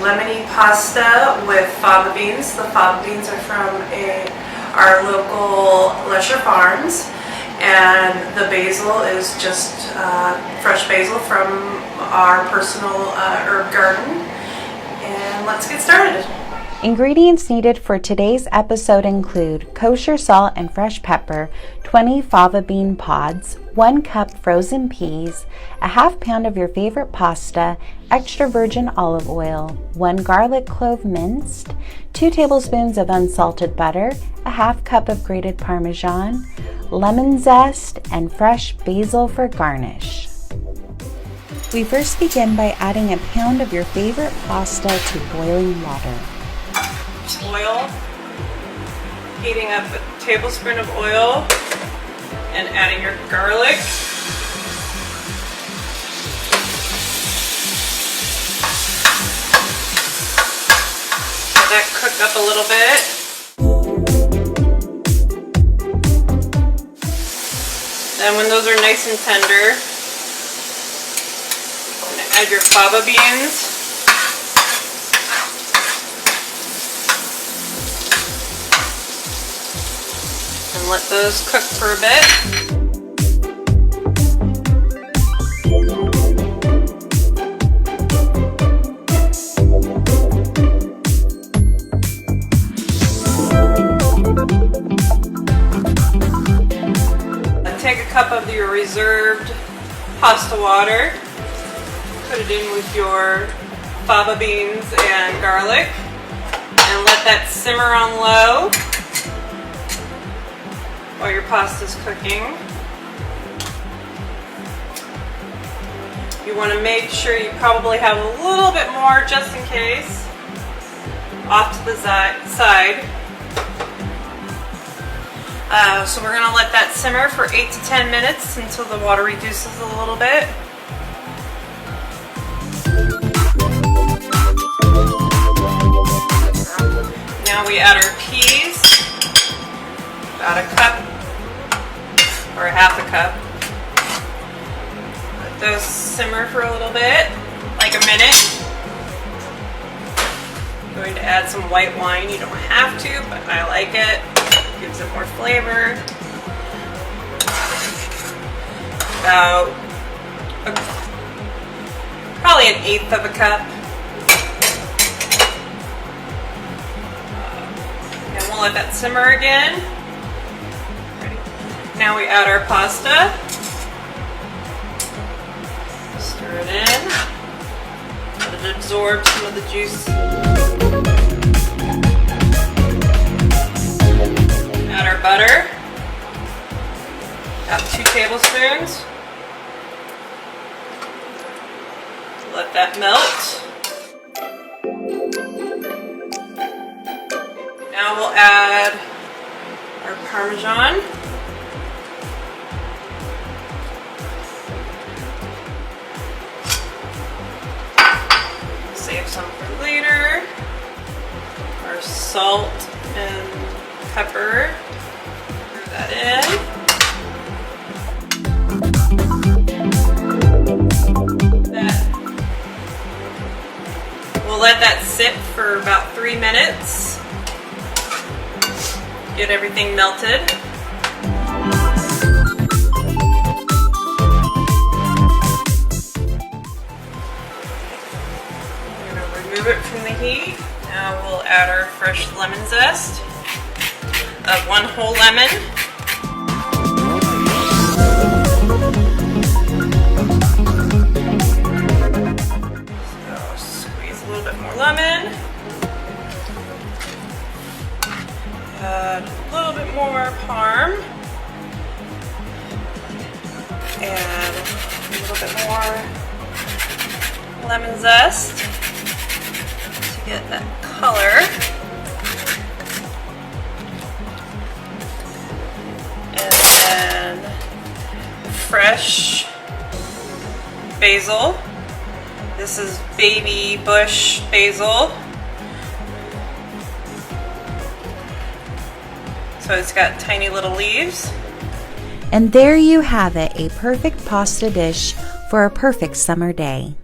Lemony Pasta with fava beans. The fava beans are from our local Lesher Farms, and the basil is just fresh basil from our personal herb garden. And let's get started. Ingredients needed for today's episode include kosher salt and fresh pepper, 20 fava bean pods, 1 cup frozen peas, a half pound of your favorite pasta, extra virgin olive oil, 1 garlic clove minced, 2 tablespoons of unsalted butter, a half cup of grated Parmesan, lemon zest, and fresh basil for garnish. We first begin by adding a pound of your favorite pasta to boiling water. Oil, heating up a tablespoon of oil and adding your garlic. Let that cook up a little bit. Then when those are nice and tender, I'm going to add your fava beans. And let those cook for a bit. Take a cup of your reserved pasta water, put it in with your fava beans and garlic, and let that simmer on low while your pasta's cooking. You want to make sure you probably have a little bit more just in case off to the side. So we're going to let that simmer for 8 to 10 minutes until the water reduces a little bit. Now we add our peas, about a cup or a half a cup. Let those simmer for a little bit, like a minute. I'm going to add some white wine. You don't have to, but I like it. It gives it more flavor. About probably 1/8 of a cup. And we'll let that simmer again. Now we add our pasta. Stir it in. Let it absorb some of the juice. Add our butter. About 2 tablespoons. Let that melt. Now we'll add our Parmesan. Save some for later. Our salt and pepper. Throw that in. We'll let that sit for about 3 minutes. Get everything melted. Remove it from the heat. Now we'll add our fresh lemon zest of 1 whole lemon. So squeeze a little bit more lemon. Add a little bit more parm. And a little bit more lemon zest. Get that color. And then fresh basil. This is baby bush basil. So it's got tiny little leaves. And there you have it, a perfect pasta dish for a perfect summer day.